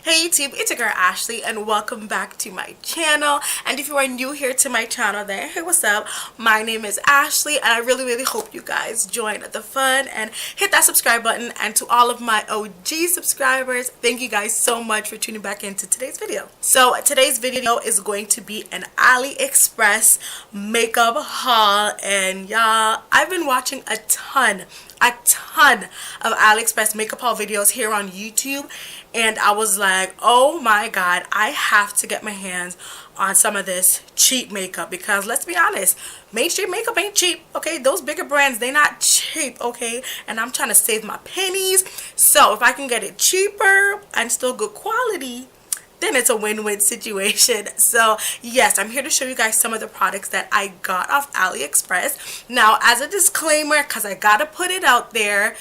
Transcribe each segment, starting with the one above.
Hey YouTube, it's your girl Ashley and welcome back to my channel. And if you are new here to my channel, then hey, what's up? My name is Ashley and I really hope you guys join the fun and hit that subscribe button. And to all of my OG subscribers, thank you guys so much for tuning back into today's video. So today's video is going to be an Aliexpress makeup haul, and y'all, I've been watching a ton of Aliexpress makeup haul videos here on YouTube, and I was like, oh my god, I have to get my hands on some of this cheap makeup, because let's be honest, mainstream makeup ain't cheap, okay? Those bigger brands, they not cheap, okay? And I'm trying to save my pennies, so if I can get it cheaper and still good quality, then it's a win-win situation. So yes, I'm here to show you guys some of the products that I got off Aliexpress. Now, as a disclaimer, because I gotta put it out there,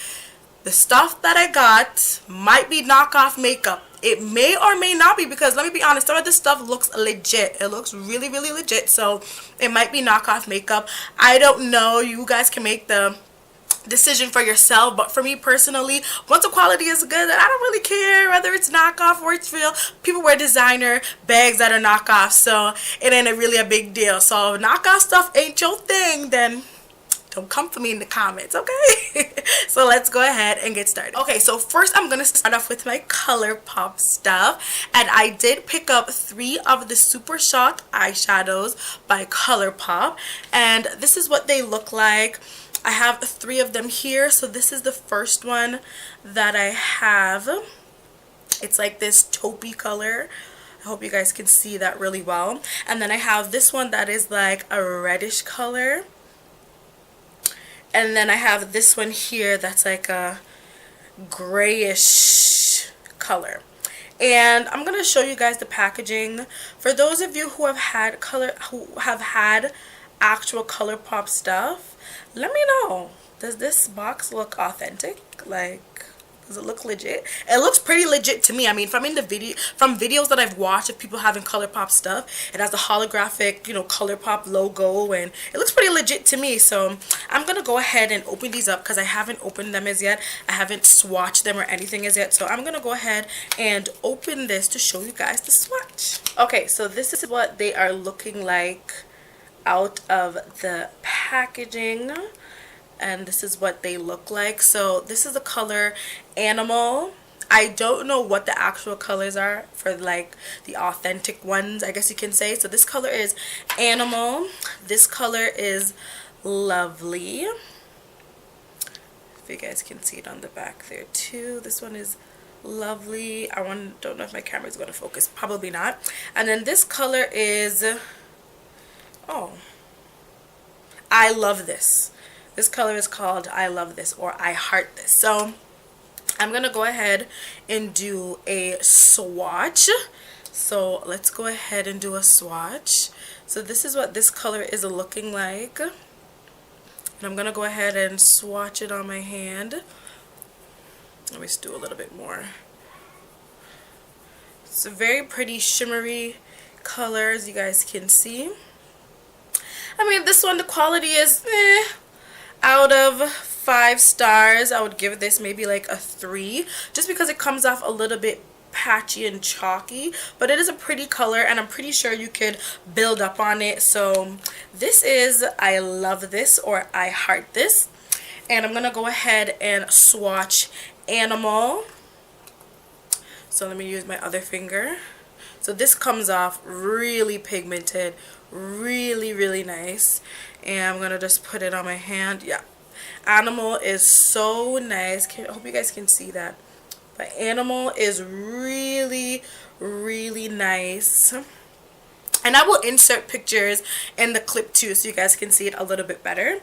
the stuff that I got might be knockoff makeup. It may or may not be, because let me be honest, some of this stuff looks legit. It looks really legit, so it might be knockoff makeup. I don't know, you guys can make the decision for yourself, but for me personally, once the quality is good, then I don't really care whether it's knockoff or it's real. People wear designer bags that are knockoff, so it ain't really a big deal. So if knockoff stuff ain't your thing, then don't come for me in the comments, okay? So let's go ahead and get started. Okay, so first I'm gonna start off with my ColourPop stuff, and I did pick up 3 of the Super Shock eyeshadows by ColourPop, and this is what they look like. I have 3 of them here. So this is the first one that I have. It's like this taupey color. I hope you guys can see that really well. And then I have this one that is like a reddish color. And then I have this one here that's like a grayish color. And I'm going to show you guys the packaging. For those of you who have had actual ColourPop stuff, let me know, does this box look authentic? Like, does it look legit? It looks pretty legit to me. I mean, from videos that I've watched of people having ColourPop stuff, it has the holographic, you know, ColourPop logo, and it looks pretty legit to me. So I'm gonna go ahead and open these up, because I haven't opened them as yet. I haven't swatched them or anything as yet. So I'm gonna go ahead and open this to show you guys the swatch. Okay, so this is what they are looking like out of the packaging, and this is what they look like. So this is the color Animal. I don't know what the actual colors are for like the authentic ones, I guess you can say. So this color is Animal, this color is Lovely, if you guys can see it on the back there too. This one is Lovely. Don't know if my camera is going to focus, probably not. And then this color is, oh, I Love This. This color is called I Love This, or I Heart This. So I'm gonna go ahead and do a swatch. So let's go ahead and do a swatch. So this is what this color is looking like, and I'm gonna go ahead and swatch it on my hand. Let me just do a little bit more. It's a very pretty shimmery color, as you guys can see. I mean, this one, the quality is out of 5 stars, I would give this maybe like a 3, just because it comes off a little bit patchy and chalky, but it is a pretty color, and I'm pretty sure you could build up on it. So this is I Love This, or I Heart This, and I'm gonna go ahead and swatch Animal. So let me use my other finger. So this comes off really pigmented, really nice, and I'm gonna just put it on my hand. Yeah, Animal is so nice. I hope you guys can see that, but Animal is really nice, and I will insert pictures in the clip too, so you guys can see it a little bit better.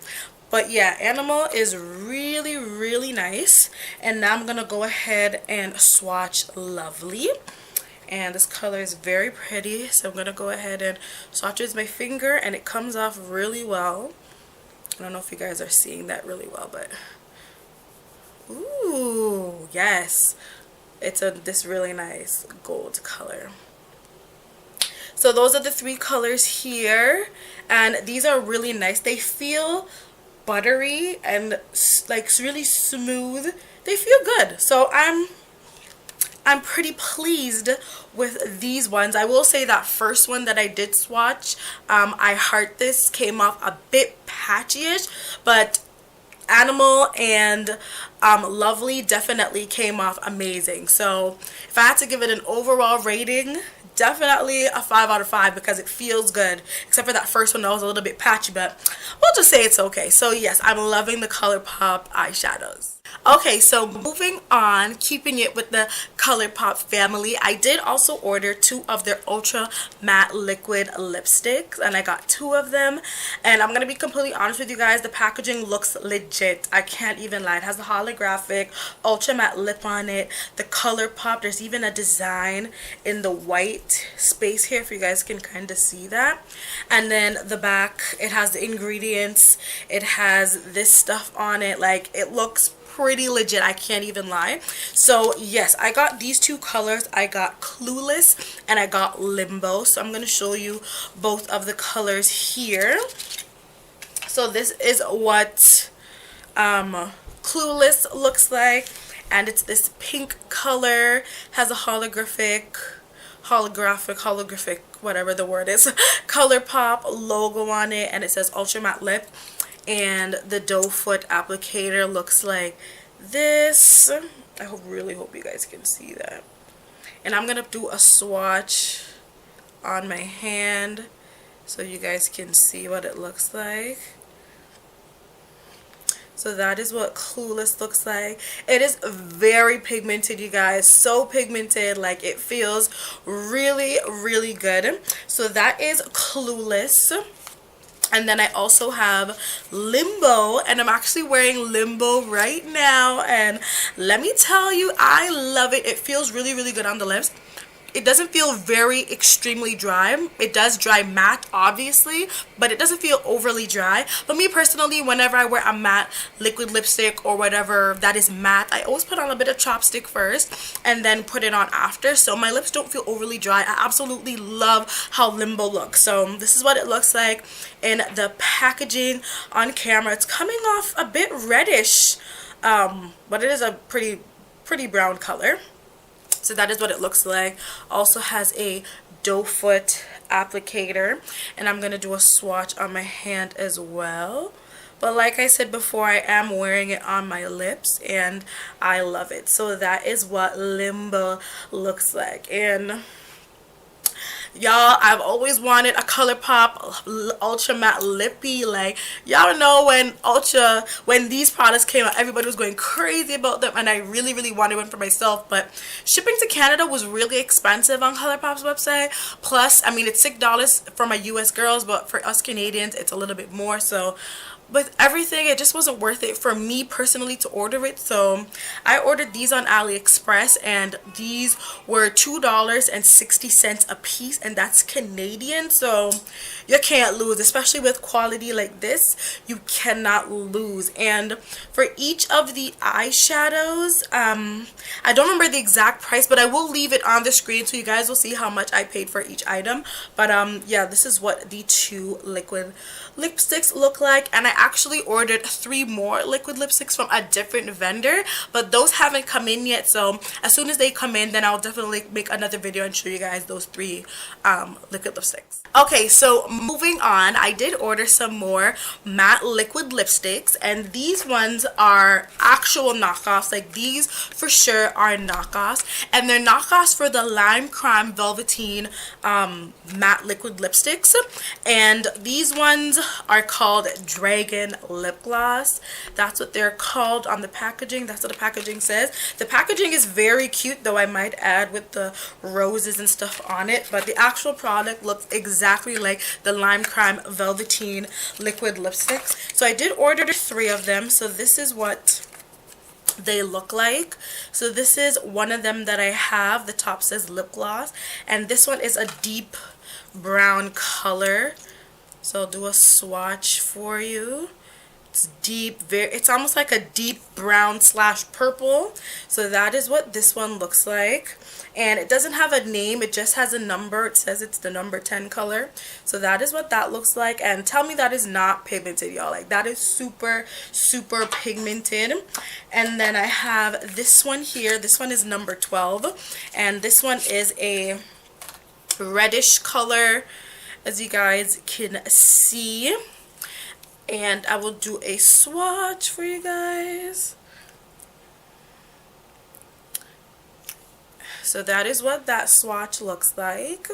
But yeah, Animal is really nice. And now I'm gonna go ahead and swatch Lovely. And this color is very pretty, so I'm gonna go ahead and swatch with my finger, and it comes off really well. I don't know if you guys are seeing that really well, but ooh, yes, it's this really nice gold color. So those are the 3 colors here, and these are really nice. They feel buttery and like really smooth. They feel good, so I'm I'm pretty pleased with these ones. I will say that first one that I did swatch, I heart this, came off a bit patchy-ish, but Animal and Lovely definitely came off amazing. So if I had to give it an overall rating, definitely a 5 out of 5 because it feels good, except for that first one that was a little bit patchy, but we'll just say it's okay. So yes, I'm loving the ColourPop eyeshadows. Okay, so moving on, keeping it with the ColourPop family, I did also order 2 of their ultra matte liquid lipsticks, and I got 2 of them. And I'm gonna be completely honest with you guys, the packaging looks legit. I can't even lie. It has the holographic ultra matte lip on it, the ColourPop. There's even a design in the white space here if you guys can kind of see that. And then the back, it has the ingredients, it has this stuff on it. Like, it looks pretty legit, I can't even lie. So yes, I got these 2 colors. I got Clueless and I got Limbo. So I'm going to show you both of the colors here. So this is what Clueless looks like, and it's this pink color, has a holographic, whatever the word is, ColourPop logo on it, and it says ultra matte lip. And the doe foot applicator looks like this. I really hope you guys can see that. And I'm gonna do a swatch on my hand so you guys can see what it looks like. So that is what Clueless looks like. It is very pigmented, you guys. So pigmented, like it feels really, really good. So that is Clueless. And then I also have Limbo, and I'm actually wearing Limbo right now, and let me tell you, I love it. It feels really, really good on the lips. It doesn't feel very extremely dry. It does dry matte, obviously, but it doesn't feel overly dry. But me personally, whenever I wear a matte liquid lipstick or whatever that is matte, I always put on a bit of chapstick first and then put it on after, so my lips don't feel overly dry. I absolutely love how Limbo looks. So this is what it looks like in the packaging on camera. It's coming off a bit reddish, but it is a pretty brown color. So that is what it looks like. Also has a doe foot applicator, and I'm gonna do a swatch on my hand as well. But like I said before, I am wearing it on my lips and I love it. So that is what Limbo looks like. And y'all, I've always wanted a ColourPop ultra matte lippy. Like, y'all know when these products came out, everybody was going crazy about them, and I really, really wanted one for myself. But shipping to Canada was really expensive on ColourPop's website. Plus, I mean, it's $6 for my US girls, but for us Canadians, it's a little bit more. So with everything, it just wasn't worth it for me personally to order it. So I ordered these on Aliexpress, and these were $2.60 a piece, and that's Canadian. So you can't lose, especially with quality like this. You cannot lose. And for each of the eyeshadows, I don't remember the exact price, but I will leave it on the screen so you guys will see how much I paid for each item. But yeah, this is what the 2 liquid lipsticks look like. And I actually ordered 3 more liquid lipsticks from a different vendor, but those haven't come in yet. So as soon as they come in, then I'll definitely make another video and show you guys those 3 liquid lipsticks. Okay, so moving on, I did order some more matte liquid lipsticks, and these ones are actual knockoffs. Like, these for sure are knockoffs, and they're knockoffs for the Lime Crime Velveteen matte liquid lipsticks. And these ones are called Dragon Lip Gloss. That's what they're called on the packaging. That's what the packaging says. The packaging is very cute, though, I might add, with the roses and stuff on it, but the actual product looks exactly like the Lime Crime Velveteen liquid lipsticks. So I did order 3 of them. So this is what they look like. So this is one of them that I have. The top says lip gloss, and this one is a deep brown color. So I'll do a swatch for you. It's deep, it's almost like a deep brown / purple. So that is what this one looks like. and it doesn't have a name, it just has a number. It says it's the number 10 color. So that is what that looks like, and tell me that is not pigmented, y'all. Like, that is super pigmented. And then I have this one here. This one is number 12, and this one is a reddish color, as you guys can see. And I will do a swatch for you guys. So that is what that swatch looks like.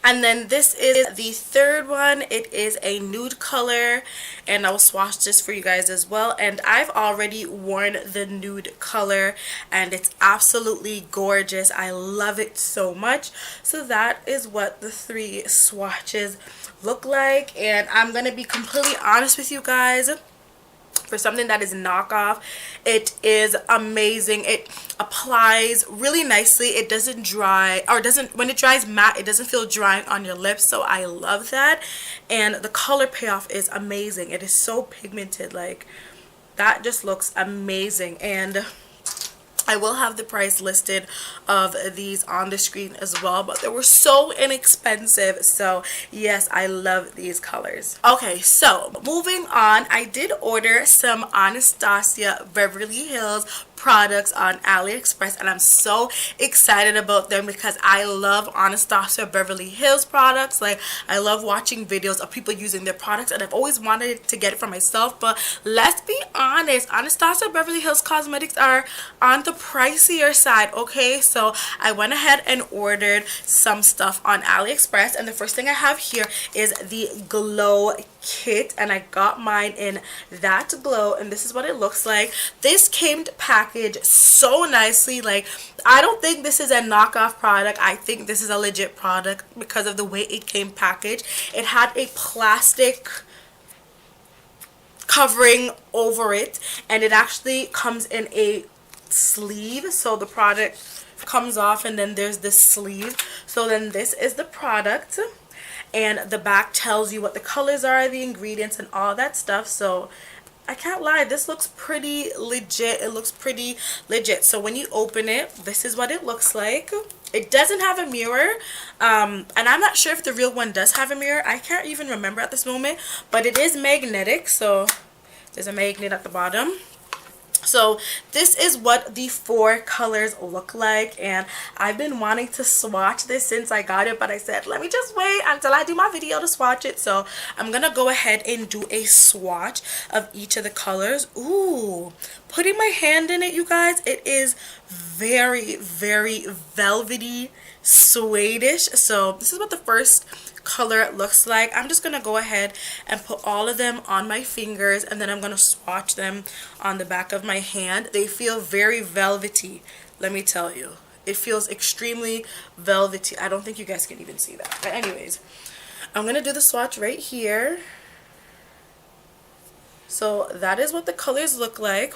And then this is the third one. It is a nude color, and I will swatch this for you guys as well. And I've already worn the nude color, and it's absolutely gorgeous. I love it so much. So that is what the 3 swatches look like. And I'm gonna be completely honest with you guys. For something that is knockoff, it is amazing. It applies really nicely. It doesn't dry, or doesn't, when it dries matte, it doesn't feel drying on your lips. So I love that. And the color payoff is amazing. It is so pigmented. Like, that just looks amazing. And I will have the price listed of these on the screen as well, but they were so inexpensive. So yes, I love these colors. Okay, so moving on, I did order some Anastasia Beverly Hills products on Aliexpress, and I'm so excited about them because I love Anastasia Beverly Hills products. Like, I love watching videos of people using their products, and I've always wanted to get it for myself. But let's be honest, Anastasia Beverly Hills cosmetics are on the pricier side, okay? So I went ahead and ordered some stuff on Aliexpress, and the first thing I have here is the glow kit, and I got mine in that glow, and this is what it looks like. This came packaged so nicely. Like, I don't think this is a knockoff product. I think this is a legit product because of the way it came packaged. It had a plastic covering over it, and it actually comes in a sleeve, so the product comes off and then there's this sleeve. So then this is the product, and the back tells you what the colors are, the ingredients, and all that stuff. So I can't lie, this looks pretty legit. It looks pretty legit. So when you open it, this is what it looks like. It doesn't have a mirror, and I'm not sure if the real one does have a mirror. I can't even remember at this moment, but it is magnetic, so there's a magnet at the bottom. So this is what the 4 colors look like, and I've been wanting to swatch this since I got it, but I said let me just wait until I do my video to swatch it. So I'm gonna go ahead and do a swatch of each of the colors. Ooh, putting my hand in it, you guys, it is very velvety, suede-ish. So this is what the first color looks like. I'm just gonna go ahead and put all of them on my fingers, and then I'm gonna swatch them on the back of my hand. They feel very velvety, let me tell you. It feels extremely velvety. I don't think you guys can even see that, but anyways, I'm gonna do the swatch right here. So that is what the colors look like.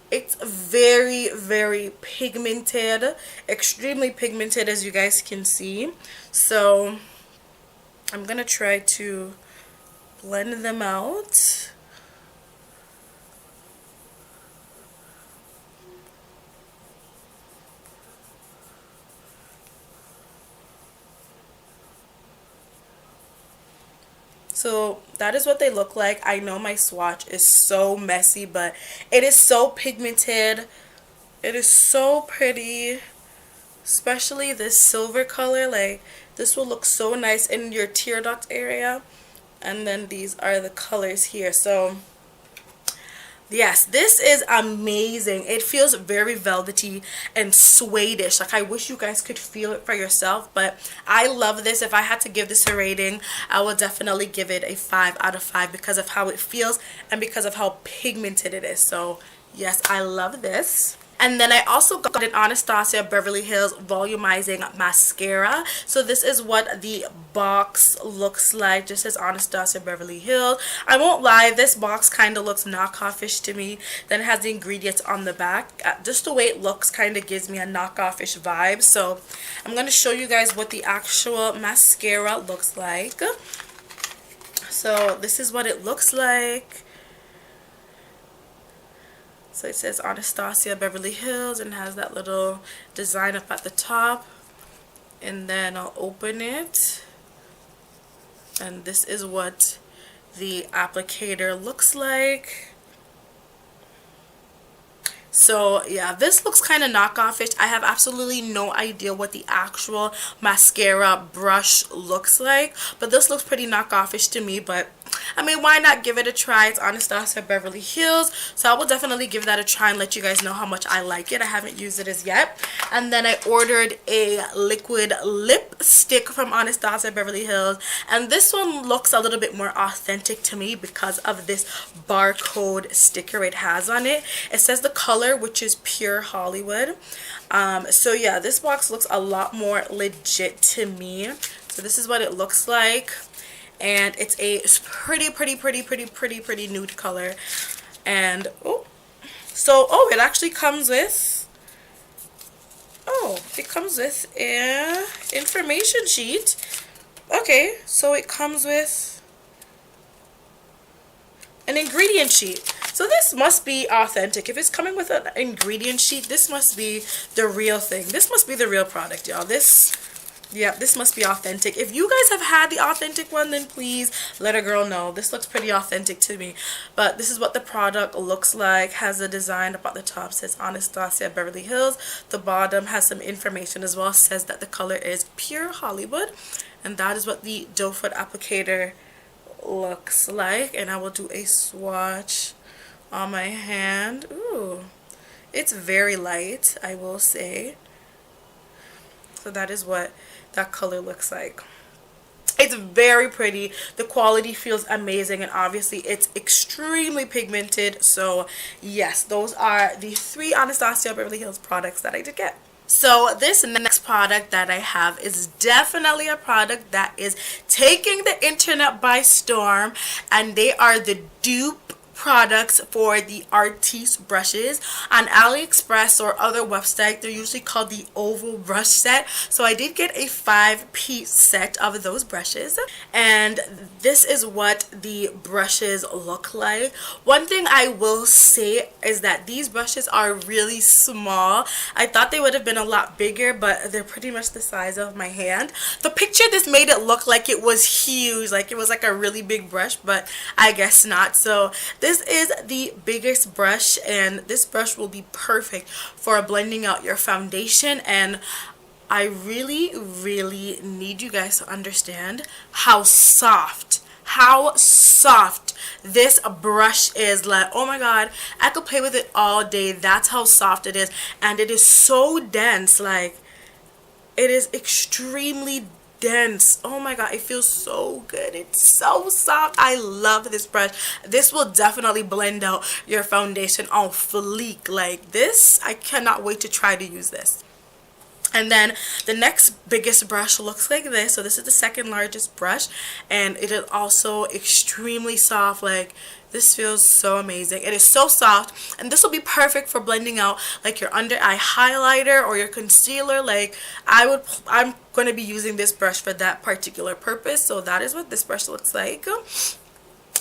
It's very pigmented, extremely pigmented, as you guys can see. So I'm gonna try to blend them out. So that is what they look like. I know my swatch is so messy, but it is so pigmented. It is so pretty, especially this silver color. Like, this will look so nice in your tear duct area. And then these are the colors here. So yes, this is amazing. It feels very velvety and suede-ish. Like, I wish you guys could feel it for yourself, but I love this. If I had to give this a rating, I will definitely give it a 5 out of 5 because of how it feels and because of how pigmented it is. So yes, I love this. And then I also got an Anastasia Beverly Hills volumizing mascara. So this is what the box looks like. Just as Anastasia Beverly Hills. I won't lie, this box kind of looks knockoffish to me. Then it has the ingredients on the back. Just the way it looks kind of gives me a knockoffish vibe. So I'm going to show you guys what the actual mascara looks like. So this is what it looks like. So it says Anastasia Beverly Hills and has that little design up at the top. And then I'll open it. And this is what the applicator looks like. So yeah, this looks kind of knockoff-ish. I have absolutely no idea what the actual mascara brush looks like, but this looks pretty knockoff-ish to me. But I mean, why not give it a try? It's Anastasia Beverly Hills, so I will definitely give that a try and let you guys know how much I like it. I haven't used it as yet. And then I ordered a liquid lipstick from Anastasia Beverly Hills, and this one looks a little bit more authentic to me because of this barcode sticker it has on it. It says the color, which is Pure Hollywood. So yeah, this box looks a lot more legit to me. So this is what it looks like. And it's a pretty nude color. And it actually comes with, it comes with an information sheet. Okay, so it comes with an ingredient sheet. So this must be authentic. If it's coming with an ingredient sheet, this must be the real thing. This must be the real product, y'all. Yeah, this must be authentic. If you guys have had the authentic one, then please let a girl know. This looks pretty authentic to me. But this is what the product looks like. Has a design up at the top. Says Anastasia Beverly Hills. The bottom has some information as well. Says that the color is Pure Hollywood. And that is what the doe foot applicator looks like. And I will do a swatch on my hand. Ooh, it's very light, I will say. So that is what that color looks like. It's very pretty. The quality feels amazing, and obviously it's extremely pigmented. So yes, those are the 3 Anastasia Beverly Hills products that I did get. So this next product that I have is definitely a product that is taking the internet by storm, and they are the dupe products for the Artis brushes. On Aliexpress or other websites, they're usually called the oval brush set. So I did get a 5-piece set of those brushes, and this is what the brushes look like. One thing I will say is that these brushes are really small. I thought they would have been a lot bigger, but they're pretty much the size of my hand. The picture this made it look like it was huge, like it was like a really big brush, but I guess not. So this is the biggest brush, and this brush will be perfect for blending out your foundation. And I really need you guys to understand how soft this brush is. Like, oh my god, I could play with it all day. That's how soft it is. And it is so dense. Like, it is extremely dense. Oh my god, it feels so good. It's so soft. I love this brush. This will definitely blend out your foundation on fleek. Like this, I cannot wait to try to use this. And then the next biggest brush looks like this. So this is the second largest brush, and it is also extremely soft. Like, this feels so amazing. It is so soft, and this will be perfect for blending out like your under eye highlighter or your concealer. Like, I'm going to be using this brush for that particular purpose. So that is what this brush looks like.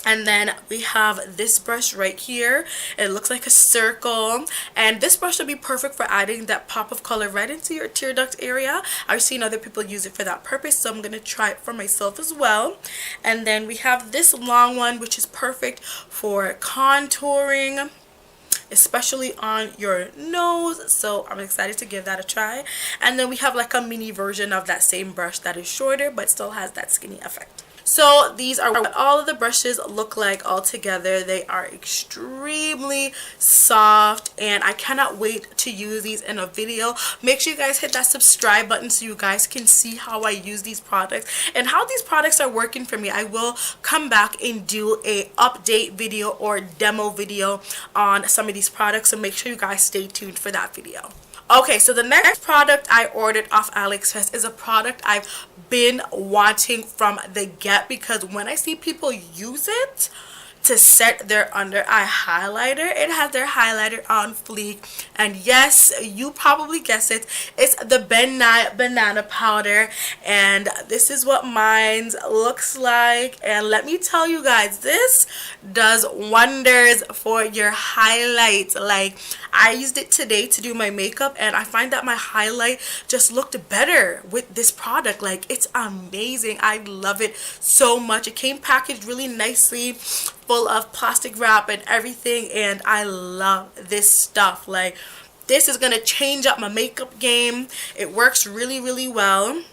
And then we have this brush right here. It looks like a circle, and this brush will be perfect for adding that pop of color right into your tear duct area. I've seen other people use it for that purpose, so I'm going to try it for myself as well. And then we have this long one, which is perfect for contouring, especially on your nose. So I'm excited to give that a try. And then we have like a mini version of that same brush that is shorter but still has that skinny effect. So these are what all of the brushes look like all together. They are extremely soft, and I cannot wait to use these in a video. Make sure you guys hit that subscribe button so you guys can see how I use these products and how these products are working for me. I will come back and do a update video or demo video on some of these products, so make sure you guys stay tuned for that video. Okay, so the next product I ordered off Aliexpress is a product I've been wanting from the get, because when I see people use it, to set their under eye highlighter. It has their highlighter on fleek, and yes, you probably guessed it, it's the Nye Banana Powder, and this is what mine looks like. And let me tell you guys, this does wonders for your highlights. Like, I used it today to do my makeup, and I find that my highlight just looked better with this product. Like, it's amazing. I love it so much. It came packaged really nicely, full of plastic wrap and everything, and I love this stuff. Like, this is gonna change up my makeup game. It works really well.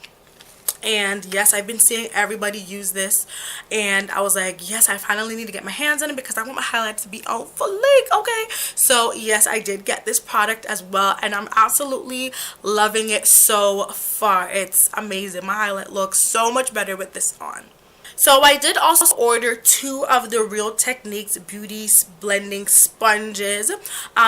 And yes, I've been seeing everybody use this, and I was like, yes, I finally need to get my hands on it because I want my highlight to be on fleek. Okay, so yes, I did get this product as well, and I'm absolutely loving it so far. It's amazing. My highlight looks so much better with this on. So I did also order 2 of the Real Techniques Beauty Blending Sponges,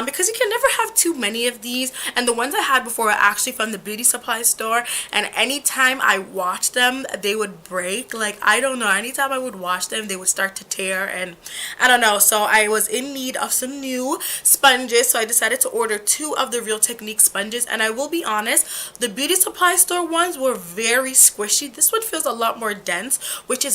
because you can never have too many of these, and the ones I had before were actually from the beauty supply store, and anytime I washed them, they would break. Like, I don't know, anytime I would wash them, they would start to tear, and I don't know. So I was in need of some new sponges, so I decided to order 2 of the Real Techniques sponges. And I will be honest, the beauty supply store ones were very squishy. This one feels a lot more dense, which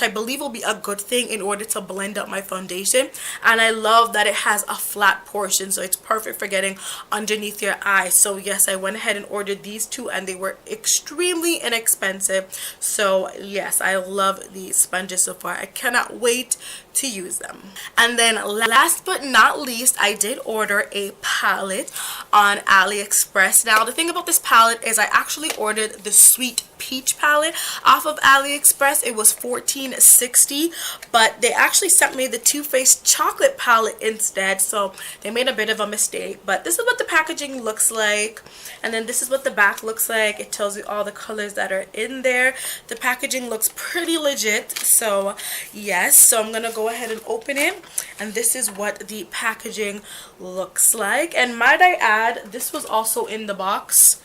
I believe will be a good thing in order to blend up my foundation. And I love that it has a flat portion, so it's perfect for getting underneath your eyes. So yes, I went ahead and ordered these 2, and they were extremely inexpensive. So yes, I love these sponges so far. I cannot wait to use them. And then last but not least, I did order a palette on AliExpress. Now the thing about this palette is I actually ordered the Sweet Peach palette off of AliExpress. It was $14.60, but they actually sent me the Too Faced chocolate palette instead, so they made a bit of a mistake. But this is what the packaging looks like, and then this is what the back looks like. It tells you all the colors that are in there. The packaging looks pretty legit, so yes. So I'm gonna go ahead and open it, and this is what the packaging looks like. And might I add, this was also in the box.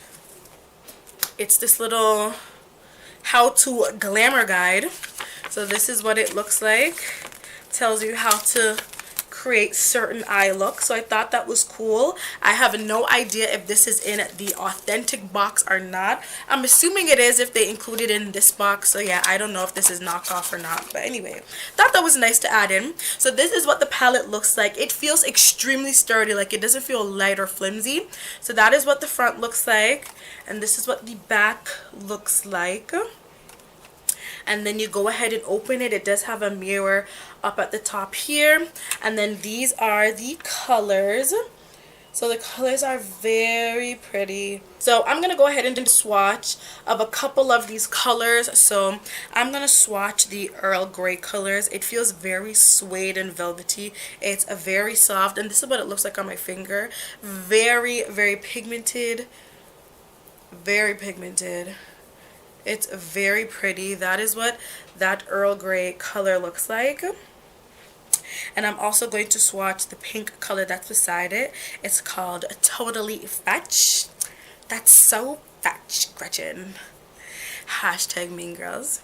It's this little how-to glamour guide. So this is what it looks like. Tells you how to create certain eye looks. So I thought that was cool. I have no idea if this is in the authentic box or not. I'm assuming it is if they include it in this box. So yeah, I don't know if this is knockoff or not. But anyway, thought that was nice to add in. So this is what the palette looks like. It feels extremely sturdy. Like, it doesn't feel light or flimsy. So that is what the front looks like. And this is what the back looks like. And then you go ahead and open it. It does have a mirror up at the top here, and then these are the colors. So the colors are very pretty. So I'm gonna go ahead and do a swatch of a couple of these colors. So I'm gonna swatch the Earl Grey colors. It feels very suede and velvety. It's a very soft, and this is what it looks like on my finger. Very pigmented, very pigmented. It's very pretty. That is what that Earl Grey color looks like. And I'm also going to swatch the pink color that's beside it. It's called Totally Fetch. That's so fetch, Gretchen. Hashtag Mean Girls.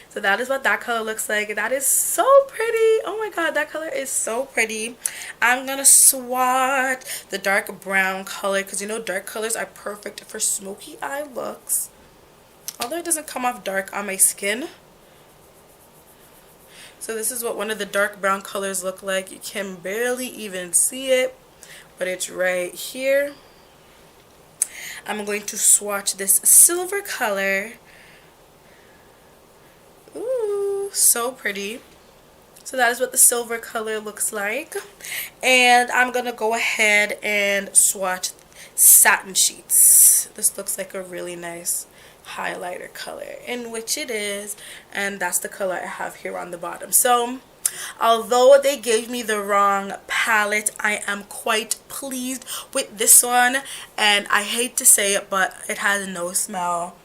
So that is what that color looks like. That is so pretty. Oh my god, that color is so pretty. I'm gonna swatch the dark brown color, because you know dark colors are perfect for smoky eye looks. Although it doesn't come off dark on my skin. So this is what one of the dark brown colors look like. You can barely even see it, but it's right here. I'm going to swatch this silver color. Ooh, so pretty. So that is what the silver color looks like. And I'm going to go ahead and swatch Satin Sheets. This looks like a really nice highlighter color, in which it is, and that's the color I have here on the bottom. So although they gave me the wrong palette, I am quite pleased with this one, and I hate to say it, but it has no smell.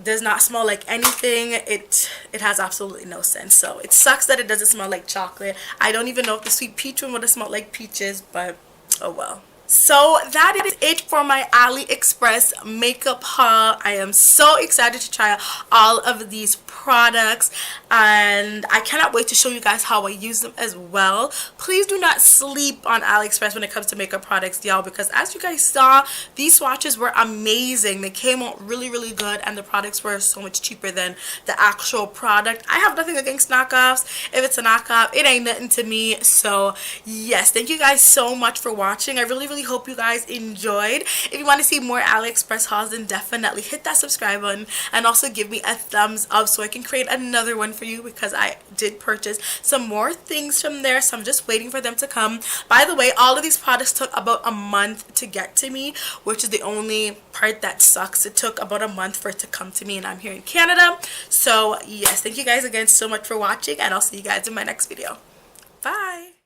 Does not smell like anything. It has absolutely no scent. So it sucks that it doesn't smell like chocolate. I don't even know if the Sweet Peach one would have smelled like peaches, but oh well. So that is it for my AliExpress makeup haul. I am so excited to try all of these products and I cannot wait to show you guys how I use them as well. Please do not sleep on AliExpress when it comes to makeup products, y'all, because as you guys saw, these swatches were amazing. They came out really good and the products were so much cheaper than the actual product. I have nothing against knockoffs. If it's a knockoff, it ain't nothing to me. So yes, thank you guys so much for watching. I really hope you guys enjoyed. If you want to see more AliExpress hauls, then definitely hit that subscribe button and also give me a thumbs up so I can create another one for you, because I did purchase some more things from there, so I'm just waiting for them to come. By the way, all of these products took about a month to get to me, which is the only part that sucks. It took about a month for it to come to me and I'm here in Canada. So yes, thank you guys again so much for watching and I'll see you guys in my next video. Bye.